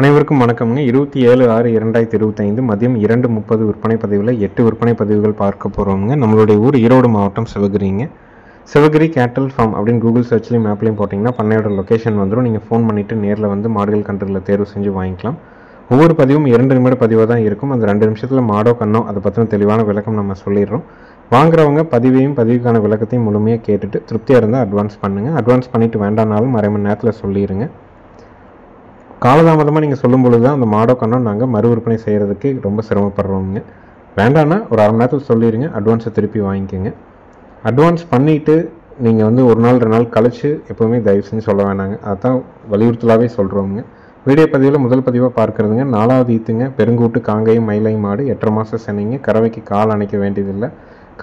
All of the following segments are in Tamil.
அனைவருக்கும் வணக்கம்ங்க. 27/6/2025 மதியம் 2:30 விற்பனை பதிவில் 8 விற்பனை பதிவுகள் பார்க்க போகிறோம்ங்க. நம்மளுடைய ஊர் ஈரோடு மாவட்டம் சிவகிரிங்க. சிவகிரி கேட்டல் ஃபார்ம் அப்படின்னு கூகுள் சர்ச்லையும் மேப்லையும் போட்டிங்கன்னா பண்ணையோட லொக்கேஷன் வந்துடும். நீங்கள் ஃபோன் பண்ணிவிட்டு நேரில் வந்து மாடுகள் கன்றுகளை தேர்வு செஞ்சு வாங்கிக்கலாம். ஒவ்வொரு பதிவும் 2 நிமிட பதிவாக தான் இருக்கும். அந்த 2 நிமிஷத்தில் மாடோ கண்ணோ அதை பற்றின தெளிவான விளக்கம் நம்ம சொல்லிடுறோம். வாங்குறவங்க பதிவையும் பதிவுக்கான விளக்கத்தையும் முழுமையாக கேட்டுட்டு திருப்தியாக இருந்தால் அட்வான்ஸ் பண்ணுங்கள். அட்வான்ஸ் பண்ணிவிட்டு வேண்டானாலும் அரை மணி நேரத்தில் சொல்லிடுங்க. காலதாமதமாக நீங்கள் சொல்லும் பொழுது தான் அந்த மாடோ கண்ணோ நாங்கள் மறு விற்பனை செய்கிறதுக்கு ரொம்ப சிரமப்படுறோங்க. வேண்டான்னா ஒரு அரை மணி நேரத்தில் சொல்லிடுங்க, அட்வான்ஸை திருப்பி வாங்கிக்கோங்க. அட்வான்ஸ் பண்ணிவிட்டு நீங்கள் வந்து ஒரு நாள் 2 நாள் கழித்து எப்போவுமே தயவு செஞ்சு சொல்ல வேணாங்க. அதுதான் வலியுறுத்தலாகவே சொல்கிறோங்க. வீடியோ பதிவில் முதல் பதிவாக பார்க்குறதுங்க 4வது ஈத்துங்க. பெருங்கூட்டு காங்கேயம் மயிலை மாடு 8.5 மாதம் சென்னைங்க. கறவைக்கு கால் அணைக்க வேண்டியதில்லை.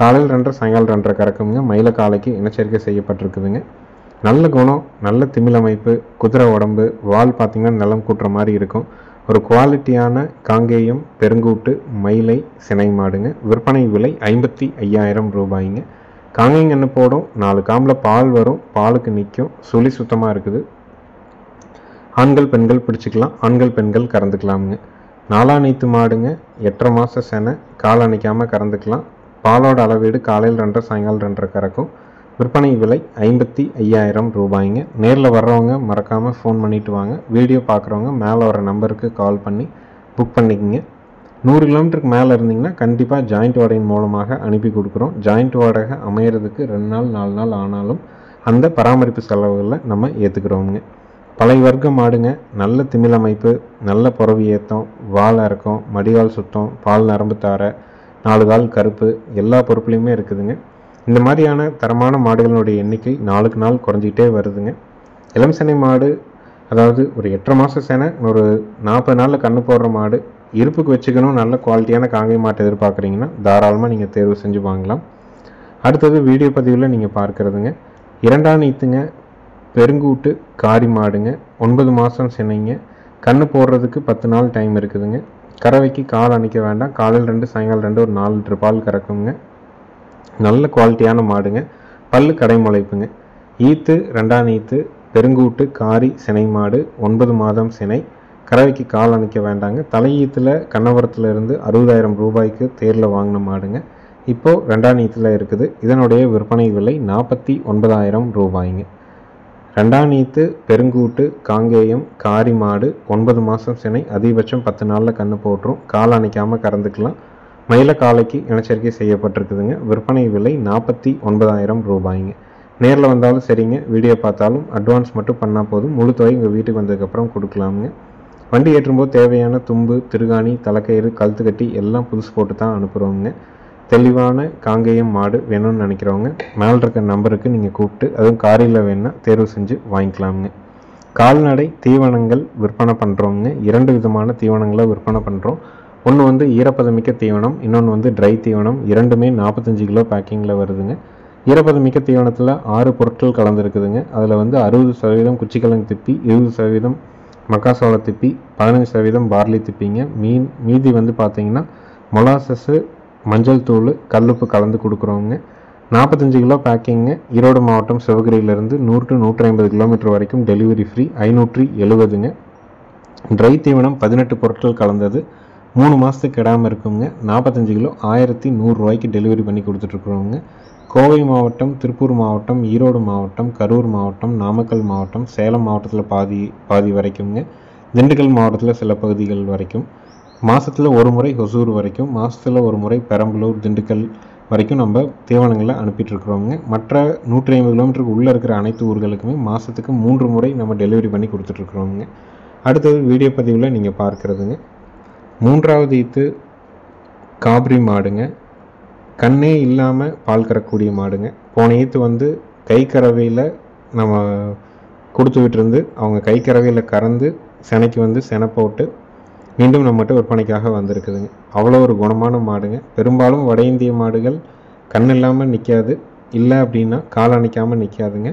காலையில் 2:30 சாயங்காலம் 2:30 கறக்குங்க. மயில காலைக்கு இனச்சேர்க்கை செய்யப்பட்டிருக்குதுங்க. நல்ல குணம், நல்ல திமிழ் அமைப்பு, குதிரை உடம்பு, வால் பார்த்திங்கன்னா நிலம் கூட்டுற மாதிரி இருக்கும். ஒரு குவாலிட்டியான காங்கேயம் பெருங்கூட்டு மயிலை சினை மாடுங்க. விற்பனை விலை 55,000 ரூபாய்ங்க. காங்கேயங்கன்று போடும், 4 காம்பில் பால் வரும், பாலுக்கு நிற்கும், சுழி சுத்தமாக இருக்குது. ஆண்கள் பெண்கள் பிடிச்சிக்கலாம், ஆண்கள் பெண்கள் கறந்துக்கலாமுங்க. 4 நீத்து மாடுங்க. 8.5 மாதம் செனை, கால் அணைக்காமல் கறந்துக்கலாம். பாலோட அளவீடு காலையில் 2:30 சாயங்காலம் 2:30 கறக்கும். விற்பனை விலை 55,000 ரூபாய்ங்க. நேரில் வர்றவங்க மறக்காமல் ஃபோன் பண்ணிவிட்டு வாங்க. வீடியோ பார்க்குறவங்க மேலே வர நம்பருக்கு கால் பண்ணி புக் பண்ணிக்கோங்க. 100 கிலோமீட்டருக்கு மேலே இருந்தீங்கன்னா கண்டிப்பாக ஜாயிண்ட் வாடகையின் மூலமாக அனுப்பி கொடுக்குறோம். ஜாயிண்ட் வாடகை அமையிறதுக்கு 2 நாள் 4 நாள் ஆனாலும் அந்த பராமரிப்பு செலவுகளில் நம்ம ஏற்றுக்கிறோங்க. பழைய வர்க்க மாடுங்க. நல்ல திமிழ் அமைப்பு, நல்ல புறவி ஏற்றம், வால் இறக்கம், மடிவால் சுத்தம், பால் நரம்பு தாரை, 4 கால் கருப்பு, எல்லா பொறுப்புலையுமே இருக்குதுங்க. இந்த மாதிரியான தரமான மாடுகளுடைய எண்ணிக்கை நாளுக்கு நாள் குறைஞ்சிக்கிட்டே வருதுங்க. இளம் செனை மாடு, அதாவது ஒரு 8.5 மாதம் செனை, ஒரு 40 நாளில் கன்று போடுற மாடு, இருப்புக்கு வச்சுக்கணும், நல்ல குவாலிட்டியான காங்கேய மாட்டை எதிர்பார்க்குறீங்கன்னா தாராளமாக நீங்கள் தேர்வு செஞ்சு வாங்கலாம். அடுத்தது வீடியோ பதிவில் நீங்கள் பார்க்குறதுங்க 2ஆம் நீத்துங்க. பெருங்கூட்டு காரி மாடுங்க. 9 மாதம் சென்னைங்க. கன்று போடுறதுக்கு 10 நாள் டைம் இருக்குதுங்க. கறவைக்கு கால் அணைக்க வேண்டாம். காலையில் 2 சாயங்காலம் 2 ஒரு 4 லிட்டர் பால் கறக்குங்க. நல்ல குவாலிட்டியான மாடுங்க. பல்லு கடை முளைப்புங்க. ஈத்து 2ஆம் ஈத்து. பெருங்கூட்டு காரி சினை மாடு. 9 மாதம் சினை. கறவைக்கு கால் அணைக்க வேண்டாங்க. தலையீத்தில் கண்ணவரத்தில் இருந்து 60,000 ரூபாய்க்கு தேரில் வாங்கின மாடுங்க. இப்போது 2ஆம் ஈத்தில் இருக்குது. இதனுடைய விற்பனை விலை 49,000 ரூபாய்ங்க. 2ஆம் ஈத்து பெருங்கூட்டு காங்கேயம் காரி மாடு 9 மாதம் சினை. அதிகபட்சம் 10 நாளில் கன்று போட்டுரும். கால் அணைக்காமல் கறந்துக்கலாம். மயில காலைக்கு இனச்சேர்க்கை செய்யப்பட்டிருக்குதுங்க. விற்பனை விலை 49,000 ரூபாய்ங்க. நேரில் வந்தாலும் சரிங்க, வீடியோ பார்த்தாலும் அட்வான்ஸ் மட்டும் பண்ணால் போதும். முழு தொகை உங்கள் வீட்டுக்கு வந்ததுக்கப்புறம் கொடுக்கலாமுங்க. வண்டி ஏற்றும்போது தேவையான தும்பு, திருகாணி, தலைக்கயிறு, கழுத்து கட்டி எல்லாம் புதுசு போட்டு தான் அனுப்புகிறோங்க. தெளிவான காங்கேயம் மாடு வேணும்னு நினைக்கிறவங்க மேலே இருக்க நம்பருக்கு நீங்கள் கூப்பிட்டு, அதுவும் காரியில் வேணுன்னா தேர்வு செஞ்சு வாங்கிக்கலாமுங்க. கால்நடை தீவனங்கள் விற்பனை பண்ணுறோங்க. 2 விதமான தீவனங்களை விற்பனை பண்ணுறோம். ஒன்று வந்து ஈரப்பதமிக்க தீவனம், இன்னொன்று வந்து ட்ரை தீவனம். 2மே 45 கிலோ பேக்கிங்கில் வருதுங்க. ஈரப்பதமிக்க தீவனத்தில் 6 பொருட்கள் கலந்துருக்குதுங்க. அதில் வந்து 60% குச்சிக்கிழங்கு திப்பி, 20% மக்காசோள திப்பி, 15% பார்லி திப்பிங்க. மீதி வந்து பார்த்திங்கன்னா மொலாசஸ்ஸு, மஞ்சள் தூள், கல்லுப்பு கலந்து கொடுக்குறோங்க. 45 கிலோ பேக்கிங்க. ஈரோடு மாவட்டம் சிவகிரியிலேருந்து 100 to 150 கிலோமீட்டர் வரைக்கும் டெலிவரி ஃப்ரீ. 570ங்க. ட்ரை தீவனம் 18 பொருட்கள் கலந்தது, 3 மாதத்துக்கு கெடாமல் இருக்குங்க. 45 கிலோ 1,100 ரூபாய்க்கு டெலிவரி பண்ணி கொடுத்துட்ருக்குறோங்க. கோவை மாவட்டம், திருப்பூர் மாவட்டம், ஈரோடு மாவட்டம், கரூர் மாவட்டம், நாமக்கல் மாவட்டம், சேலம் மாவட்டத்தில் பாதி வரைக்குங்க. திண்டுக்கல் மாவட்டத்தில் சில பகுதிகள் வரைக்கும். மாதத்தில் ஒரு முறை ஹொசூர் வரைக்கும், மாதத்தில் ஒரு முறை பெரம்பலூர், திண்டுக்கல் வரைக்கும் நம்ம தீவனங்களை அனுப்பிட்டுருக்குறோங்க. மற்ற 150 கிலோமீட்டருக்கு உள்ளே இருக்கிற அனைத்து ஊர்களுக்குமே மாதத்துக்கு 3 முறை நம்ம டெலிவரி பண்ணி கொடுத்துட்ருக்குறோங்க. அடுத்தது வீடியோ பதிவில் நீங்கள் பார்க்குறதுங்க 3ஆவது ஈத்து காப்ரி மாடுங்க. கண்ணே இல்லாமல் பால் கறக்கூடிய மாடுங்க. போன ஈத்து வந்து கை கறவையில் நம்ம கொடுத்து விட்டுருந்து அவங்க கை கறவையில் கறந்து செனைக்கு வந்து செனை போட்டு மீண்டும் நம்மகிட்ட விற்பனைக்காக வந்திருக்குதுங்க. அவ்வளோ ஒரு குணமான மாடுங்க. பெரும்பாலும் வட இந்திய மாடுகள் கண் இல்லாமல் நிற்காது, இல்லை அப்படின்னா கால் அணைக்காமல் நிற்காதுங்க.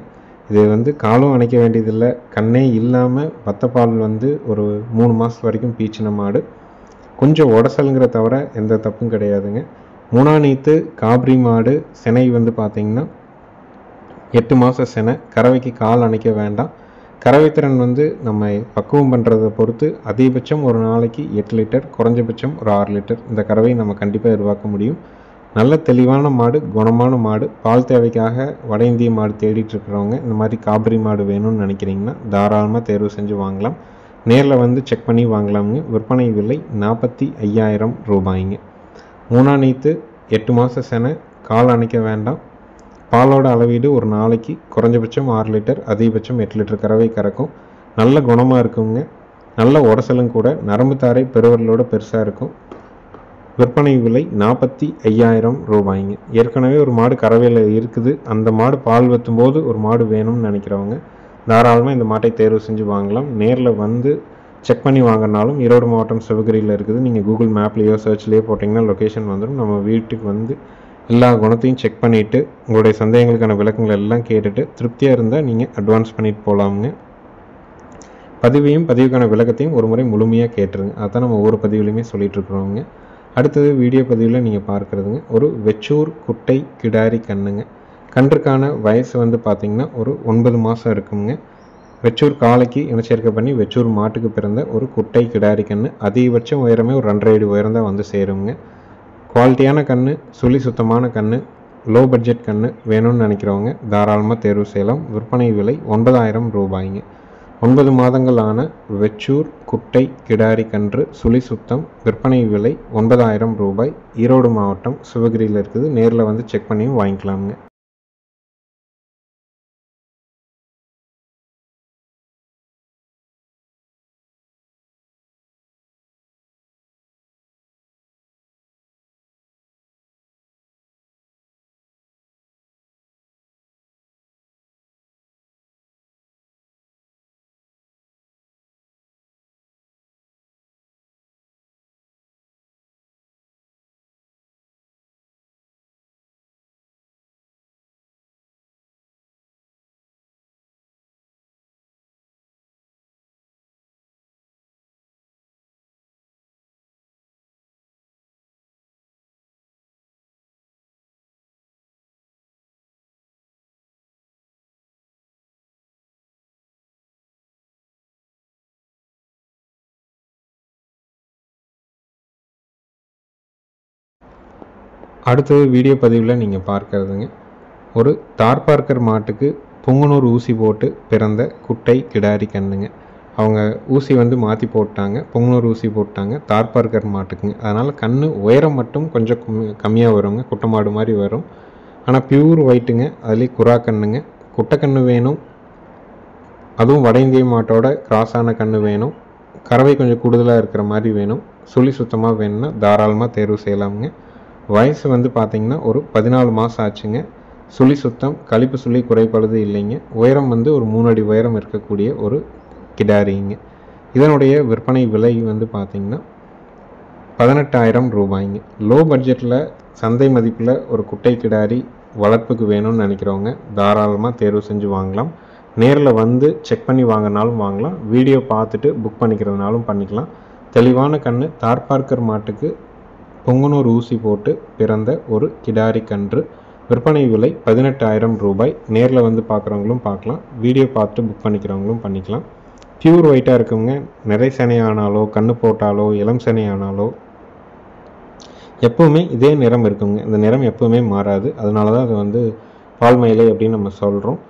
இது வந்து காலும் அணைக்க வேண்டியதில்லை. கண்ணே இல்லாமல் வத்தப்பால் வந்து ஒரு 3 மாதம் வரைக்கும் பீச்சின மாடு. கொஞ்சம் உடசலுங்கிற தவிர எந்த தப்பும் கிடையாதுங்க. 3ஆம் நீத்து காப்ரி மாடு. சினை வந்து பார்த்திங்கன்னா 8 மாதம் செனை. கறவைக்கு கால் அணைக்க வேண்டாம். கறவைத்திறன் வந்து நம்ம பக்குவம் பண்ணுறதை பொறுத்து அதிகபட்சம் ஒரு நாளைக்கு 8 லிட்டர், குறைஞ்சபட்சம் ஒரு 6 லிட்டர் இந்த கறவையை நம்ம கண்டிப்பாக எதிர்பார்க்க முடியும். நல்ல தெளிவான மாடு, குணமான மாடு, பால் தேவைக்காக வட இந்திய மாடு தேடிட்டு இருக்கிறவங்க இந்த மாதிரி காபரி மாடு வேணும்னு நினைக்கிறீங்கன்னா தாராளமாக தேர்வு செஞ்சு வாங்கலாம். நேரில் வந்து செக் பண்ணி வாங்கலாமுங்க. விற்பனை விலை 45,000 ரூபாய்ங்க. 3 நீத்து 8 மாத செனை, கால் அணைக்க வேண்டாம். பாலோட அளவீடு ஒரு நாளைக்கு குறைஞ்சபட்சம் 6 லிட்டர், அதிகபட்சம் 8 லிட்டர் கறவை கறக்கும். நல்ல குணமாக இருக்குங்க. நல்ல உரசலும் கூட. நரம்பு தாரை பெருவர்களோட பெருசாக இருக்கும். விற்பனை விலை 45,000 ரூபாய்ங்க. ஏற்கனவே ஒரு மாடு கறவையில் இருக்குது. அந்த மாடு பால் வற்றும் போது ஒரு மாடு வேணும்னு நினைக்கிறவங்க தாராளமாக இந்த மாட்டை தேர்வு செஞ்சு வாங்கலாம். நேரில் வந்து செக் பண்ணி வாங்கினாலும் ஈரோடு மாவட்டம் சிவகிரியில் இருக்குது. நீங்கள் கூகுள் மேப்லேயோ சர்ச்லேயோ போட்டிங்கன்னா லொக்கேஷன் வந்துடும். நம்ம வீட்டுக்கு வந்து எல்லா குணத்தையும் செக் பண்ணிவிட்டு உங்களுடைய சந்தேகங்களுக்கான விளக்கங்கள் எல்லாம் கேட்டுட்டு திருப்தியாக இருந்தால் நீங்கள் அட்வான்ஸ் பண்ணிட்டு போகலாமுங்க. பதிவுக்கான விளக்கத்தையும் ஒரு முறை முழுமையாக கேட்டுருங்க. அதுதான் நம்ம ஒவ்வொரு பதிவுலையுமே சொல்லிகிட்ருக்குறோங்க. அடுத்தது வீடியோ பதிவில் நீங்கள் பார்க்குறதுங்க ஒரு வெச்சூர் குட்டை கிடாரி கண்ணுங்க. கன்றுக்கான வயசு வந்து பார்த்திங்கன்னா ஒரு 9 மாதம் இருக்குங்க. வெச்சூர் காளைக்கு இனச்சேர்க்கை பண்ணி வெச்சூர் மாட்டுக்கு பிறந்த ஒரு குட்டை கிடாரி கன்று. அதிகபட்சம் உயரமே ஒரு 2.5 அடி உயரம் தான் வந்து சேருங்க. குவாலிட்டியான கன்று, சுழி சுத்தமான கன்று, லோ பட்ஜெட் கன்று வேணும்னு நினைக்கிறவங்க தாராளமாக தேர்வு செய்யலாம். விற்பனை விலை 9,000 ரூபாய்ங்க. 9 மாதங்கள் ஆன வெச்சூர் குட்டை கிடாரி கன்று சுழி சுத்தம். விற்பனை விலை 9,000 ரூபாய். ஈரோடு மாவட்டம் சிவகிரியில் இருக்குது. நேரில் வந்து செக் பண்ணியும் வாங்கிக்கலாமுங்க. அடுத்தது வீடியோ பதிவில் நீங்கள் பார்க்குறதுங்க ஒரு தார்பார்க்கர் மாட்டுக்கு புங்குனூர் ஊசி போட்டு பிறந்த குட்டை கிடாரி கண்ணுங்க. அவங்க ஊசி வந்து மாற்றி போட்டாங்க, புங்குனூர் ஊசி போட்டாங்க தார்பார்க்கர் மாட்டுக்குங்க. அதனால் கண் உயரம் மட்டும் கொஞ்சம் கம்மியாக வருங்க, குட்டை மாடு மாதிரி வரும். ஆனால் பியூர் ஒயிட்டுங்க. அதுலேயே குறா கண்ணுங்க. குட்டை கன்று வேணும், அதுவும் வட இந்திய மாட்டோட கிராஸான கன்று வேணும். கறவை கொஞ்சம் கூடுதலாக இருக்கிற மாதிரி வேணும். சுழி சுத்தமாக வேணும்னா தாராளமாக தேர்வு செய்யலாமுங்க. வயசு வந்து பார்த்திங்கன்னா ஒரு 14 மாதம் ஆச்சுங்க. சுழி சுத்தம், கழிப்பு சுழி குறைப்பழுது இல்லைங்க. உயரம் வந்து ஒரு 3 அடி உயரம் இருக்கக்கூடிய ஒரு கிடாரிங்க. இதனுடைய விற்பனை விலை வந்து பார்த்திங்கன்னா 18,000 ரூபாய்ங்க. லோ பட்ஜெட்டில் சந்தை மதிப்பில் ஒரு குட்டை கிடாரி வளர்ப்புக்கு வேணும்னு நினைக்கிறவங்க தாராளமாக தேர்வு செஞ்சு வாங்கலாம். நேரில் வந்து செக் பண்ணி வாங்கினாலும் வாங்கலாம். வீடியோ பார்த்துட்டு புக் பண்ணிக்கிறதுனாலும் பண்ணிக்கலாம். தெளிவான கன்று, தார்பார்க்கர் மாட்டுக்கு பொங்குனூர் ஊசி போட்டு பிறந்த ஒரு கிடாரி கன்று. விற்பனை விலை 18,000 ரூபாய். நேரில் வந்து பார்க்குறவங்களும் பார்க்கலாம், வீடியோ பார்த்து புக் பண்ணிக்கிறவங்களும் பண்ணிக்கலாம். பியூர் ஒயிட்டாக இருக்குங்க. நிறை சனை ஆனாலோ, கன்று போட்டாலோ, இளம் சனை ஆனாலோ எப்போவுமே இதே நிறம் இருக்குங்க. இந்த நிறம் எப்போவுமே மாறாது. அதனால தான் அது வந்து பால் மயிலை அப்படின்னு நம்ம சொல்கிறோம்.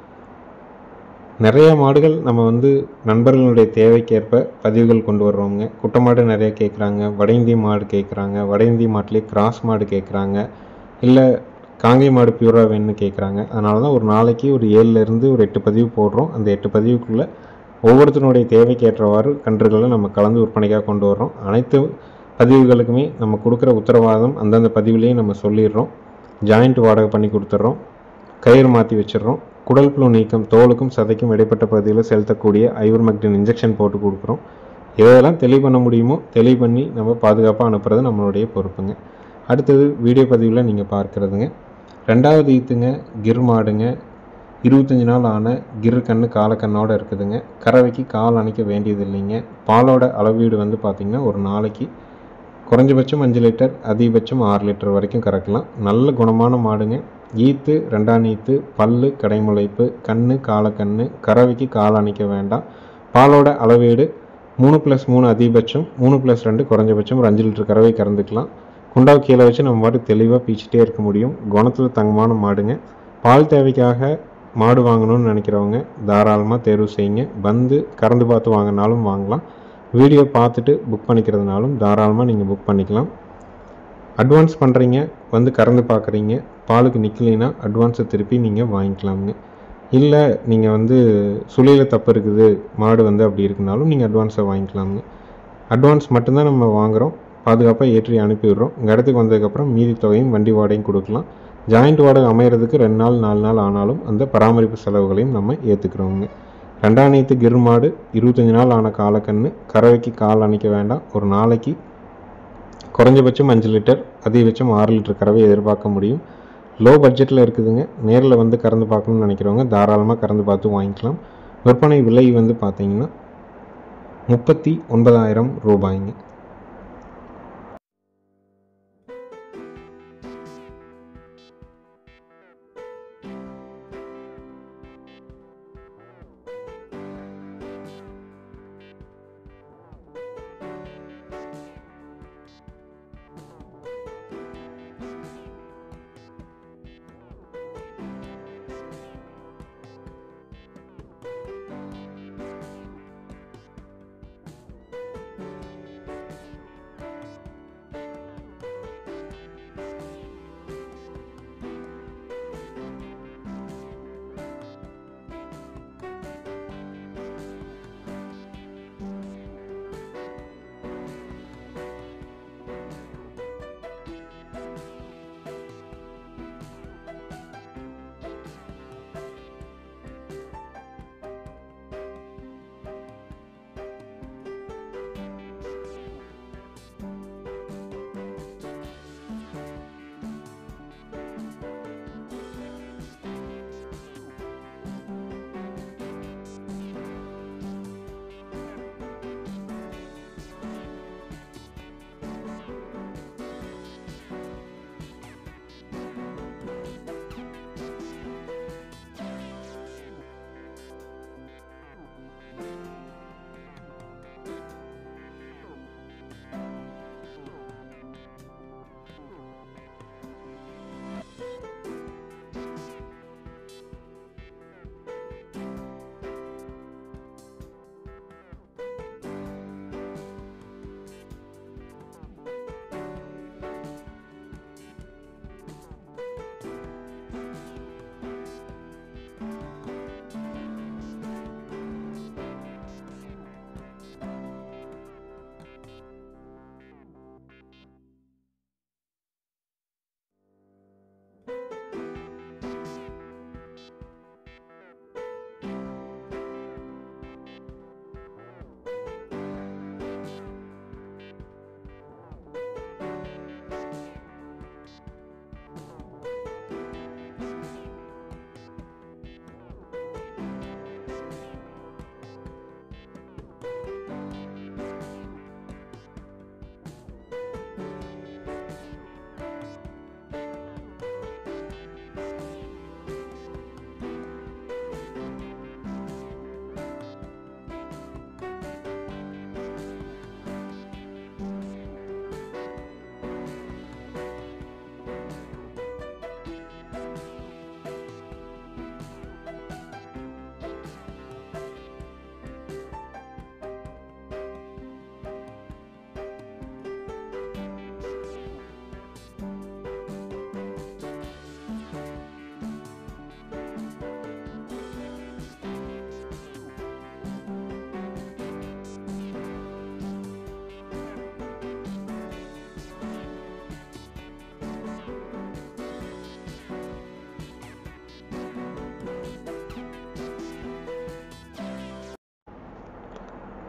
நிறைய மாடுகள் நம்ம வந்து நண்பர்களுடைய தேவைக்கேற்ப பதிவுகள் கொண்டு வர்றோங்க. குட்டை மாடு நிறைய கேட்குறாங்க, வட இந்திய மாடு கேட்குறாங்க, வட இந்திய மாட்டிலே கிராஸ் மாடு கேட்குறாங்க, இல்லை காங்கை மாடு பியூராக வேணும்னு கேட்குறாங்க. அதனால தான் ஒரு நாளைக்கு ஒரு 7லேருந்து ஒரு 8 பதிவு போடுறோம். அந்த 8 பதிவுக்குள்ளே ஒவ்வொருத்தருடைய தேவைக்கேற்றவாறு கன்றுகளை நம்ம கலந்து விற்பனைக்காக கொண்டு வர்றோம். அனைத்து பதிவுகளுக்குமே நம்ம கொடுக்குற உத்தரவாதம் அந்தந்த பதிவுலேயே நம்ம சொல்லிடுறோம். ஜாயிண்ட் வாடகை பண்ணி கொடுத்துட்றோம், கயிறு மாற்றி வச்சிடுறோம். குடல் புழு நீக்கம், தோலுக்கும் சதைக்கும் இடைப்பட்ட பகுதியில் செலுத்தக்கூடிய ஐவர்மெக்டின் இன்ஜெக்ஷன் போட்டு கொடுக்குறோம். இதெல்லாம் தெளிவு பண்ண முடியுமோ தெளிவு பண்ணி நம்ம பாதுகாப்பாக அனுப்புறது நம்மளுடைய பொறுப்புங்க. அடுத்தது வீடியோ பதிவில் நீங்கள் பார்க்குறதுங்க 2வது ஈத்துங்க, கிர் மாடுங்க. 25 நாள் ஆன கிர் கன்று காலக்கண்ணோடு இருக்குதுங்க. கறவைக்கு கால் அணைக்க வேண்டியது இல்லைங்க. பாலோட அளவீடு வந்து பார்த்திங்கன்னா ஒரு நாளைக்கு குறைஞ்சபட்சம் 5 லிட்டர், அதிகபட்சம் 6 லிட்டர் வரைக்கும் கறக்கலாம். நல்ல குணமான மாடுங்க. ஈத்து, ரெண்டாம் ஈத்து, பல்லு, கடைமுளைப்பு, கண்ணு, காலக்கண்ணு, கறவைக்கு கால் அணைக்க வேண்டாம். பாலோட அளவீடு 3+3 அதிகபட்சம், 3+2 குறைஞ்சபட்சம். ஒரு 5 லிட்டர் கறவை கறந்துக்கலாம். குண்டாவை கீழே வச்சு நம்ம பாட்டு தெளிவாக பீச்சிட்டே இருக்க முடியும். குணத்தில் தங்கமான மாடுங்க. பால் தேவைக்காக மாடு வாங்கணும்னு நினைக்கிறவங்க தாராளமாக தேர்வு செய்யுங்க. வந்து கறந்து பார்த்து வாங்கினாலும் வாங்கலாம். வீடியோ பார்த்துட்டு புக் பண்ணிக்கிறதுனாலும் தாராளமாக நீங்கள் புக் பண்ணிக்கலாம். அட்வான்ஸ் பண்ணுறீங்க, வந்து கறந்து பார்க்குறீங்க, பாலுக்கு நிற்கலைன்னா அட்வான்ஸை திருப்பி நீங்கள் வாங்கிக்கலாமுங்க. இல்லை நீங்கள் வந்து சுழியில் தப்பு இருக்குது, மாடு வந்து அப்படி இருக்குனாலும் நீங்கள் அட்வான்ஸை வாங்கிக்கலாமுங்க. அட்வான்ஸ் மட்டும்தான் நம்ம வாங்குகிறோம், பாதுகாப்பாக ஏற்றி அனுப்பிவிடுறோம். உங்கள் இடத்துக்கு வந்ததுக்கப்புறம் மீதி தொகையும் வண்டி வாடகையும் கொடுக்கலாம். ஜாயிண்ட் வாடகை அமைகிறதுக்கு 2 நாள் 4 நாள் ஆனாலும் அந்த பராமரிப்பு செலவுகளையும் நம்ம ஏற்றுக்கிறோங்க. ரெண்டாம் ஈத்து கிர் மாடு, 25 நாள் ஆன காலக்கண்ணு, கறவைக்கு கால் அணைக்க வேண்டாம். ஒரு நாளைக்கு குறைஞ்சபட்சம் 5 லிட்டர், அதிகபட்சம் 6 லிட்டர் கறவை எதிர்பார்க்க முடியும். லோ பட்ஜெட்டில் இருக்குதுங்க. நேரில் வந்து கறந்து பார்க்கணும்னு நினைக்கிறவங்க தாராளமாக கறந்து பார்த்து வாங்கிக்கலாம். விற்பனை விலை வந்து பார்த்தீங்கன்னா 39,000 ரூபாய்ங்க.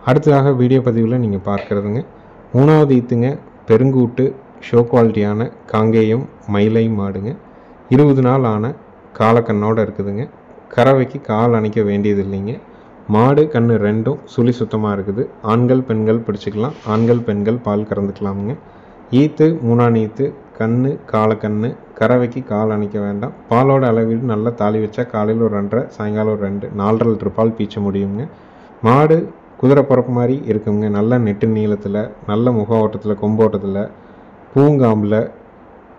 அடுத்ததாக வீடியோ பதிவில் நீங்கள் பார்க்குறதுங்க 3வது ஈத்துங்க, பெருங்கூட்டு ஷோ குவாலிட்டியான காங்கேயம் மயிலை மாடுங்க. 20 நாள் ஆன காலக்கண்ணோடு இருக்குதுங்க. கறவைக்கு கால் அணைக்க வேண்டியது இல்லைங்க. மாடு கண்ணு ரெண்டும் சுழி சுத்தமாக இருக்குது. ஆண்கள் பெண்கள் பிடிச்சிக்கலாம். ஆண்கள் பெண்கள் பால் கறந்துக்கலாமுங்க. ஈத்து 3ஆம் ஈத்து கண்ணு காலக்கண்ணு, கறவைக்கு கால் அணைக்க வேண்டாம். பாலோட அளவீடு நல்லா தாலி வச்சா காலையில் ஒரு 2.5, சாயங்காலம் ஒரு 2, 4.5 லிட்டர் பால் பீச்ச முடியுங்க. மாடு குதிரை பிறப்பு மாதிரி இருக்குங்க. நல்ல நெட்டு நீளத்தில், நல்ல முக ஓட்டத்தில், கொம்பு ஓட்டத்தில், பூங்காம்பில்,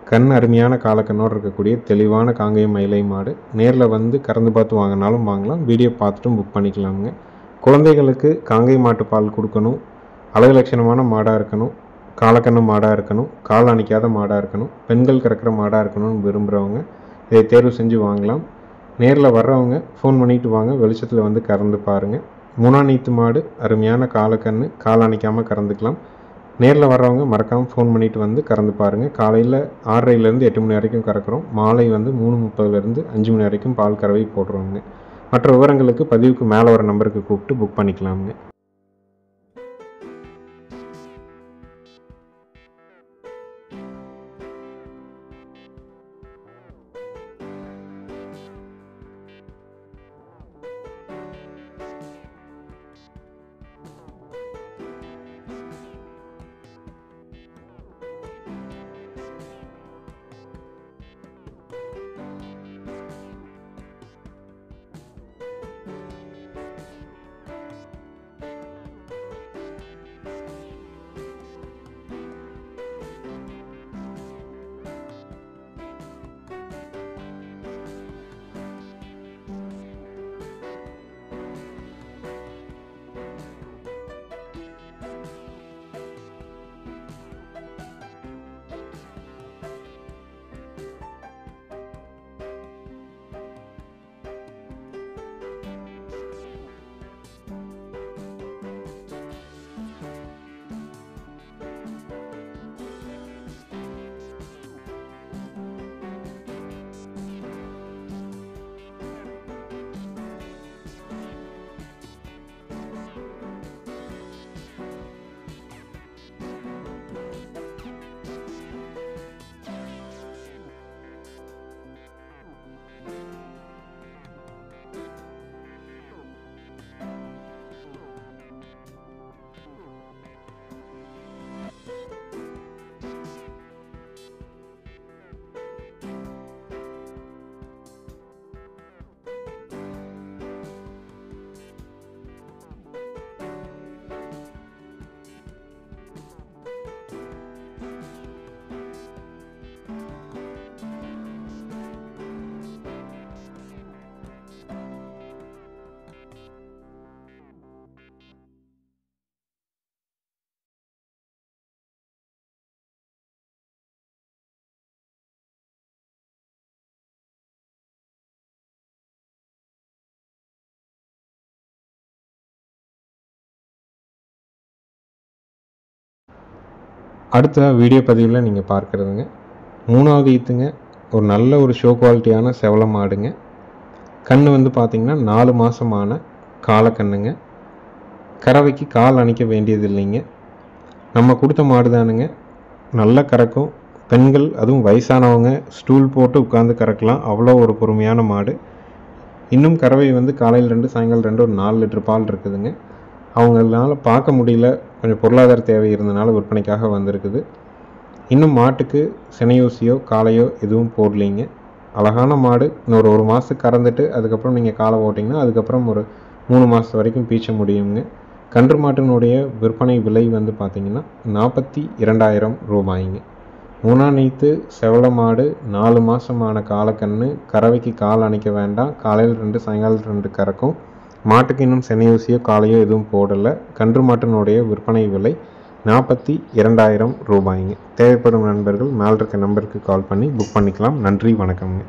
கண் அருமையான காலக்கண்ணோடு இருக்கக்கூடிய தெளிவான காங்கேயம் மயிலை மாடு. நேரில் வந்து கறந்து பார்த்து வாங்கினாலும் வாங்கலாம், வீடியோ பார்த்துட்டும் புக் பண்ணிக்கலாமுங்க. குழந்தைகளுக்கு காங்கேயம் மாட்டு பால் கொடுக்கணும், அழகு லட்சணமான மாடாக இருக்கணும், காலக்கண்ணு மாடாக இருக்கணும், கால் அணைக்காத மாடாக இருக்கணும், பெண்கள் கறக்கிற மாடாக இருக்கணும்னு விரும்புகிறவங்க இதை தேர்வு செஞ்சு வாங்கலாம். நேரில் வர்றவங்க ஃபோன் பண்ணிவிட்டு வாங்க, வெளிச்சத்தில் வந்து கறந்து பாருங்கள். 3ஆம் நீத்து மாடு, அருமையான காலக்கண்ணு, கால் அணைக்காமல் கறந்துக்கலாம். நேரில் வர்றவங்க மறக்காமல் ஃபோன் பண்ணிவிட்டு வந்து கறந்து பாருங்கள். காலையில் 6:30லேருந்து 8 மணி வரைக்கும் கறக்கிறோம். மாலை வந்து 3:30லேருந்து 5 மணி வரைக்கும் பால் கறவை போடுறோங்க. மற்ற விவரங்களுக்கு பதிவுக்கு மேலே வர நம்பருக்கு கூப்பிட்டு புக் பண்ணிக்கலாமுங்க. அடுத்த வீடியோ பதிவில் நீங்கள் பார்க்குறதுங்க 3ஆவது ஈத்துங்க. ஒரு நல்ல ஒரு ஷோ குவாலிட்டியான செவல மாடுங்க. கண்ணு வந்து பார்த்திங்கன்னா 4 மாதமான காலக்கண்ணுங்க. கறவைக்கு கால் அணைக்க வேண்டியது இல்லைங்க. நம்ம கொடுத்த மாடு தானுங்க. நல்ல கறக்கும். பெண்கள் அதுவும் வயசானவங்க ஸ்டூல் போட்டு உட்காந்து கறக்கலாம். அவ்வளோ ஒரு பொறுமையான மாடு. இன்னும் கறவை வந்து காலையில் 2, சாயங்காலம் 2, ஒரு 4 லிட்டர் பால் இருக்குதுங்க. அவங்களால பார்க்க முடியல, கொஞ்சம் பொருளாதார தேவை இருந்தனால விற்பனைக்காக வந்திருக்குது. இன்னும் மாட்டுக்கு சினையூசியோ காலையோ எதுவும் போடலைங்க. அழகான மாடு. இன்னொரு 1 மாதத்துக்கு கறந்துட்டு அதுக்கப்புறம் நீங்கள் காலை ஓட்டிங்கன்னா அதுக்கப்புறம் ஒரு 3 மாதம் வரைக்கும் பீச்ச முடியுங்க. கன்று மாட்டினுடைய விற்பனை விலை வந்து பார்த்திங்கன்னா 42,000 ரூபாய்ங்க. 3ஆம் நீத்து செவல மாடு, 4 மாதமான காலக்கண்ணு, கறவைக்கு கால் அணைக்க வேண்டாம். காலையில் 2, சாயங்காலம் 2 கறக்கும். மாட்டுக்கு இன்னும் செனையூசியோ காலையோ எதுவும் போடலை. கன்று மாட்டினுடைய விற்பனை விலை 42,000 ரூபாய்ங்க. தேவைப்படும் நண்பர்கள் மேல் இருக்க நம்பருக்கு கால் பண்ணி புக் பண்ணிக்கலாம். நன்றி, வணக்கம்ங்க.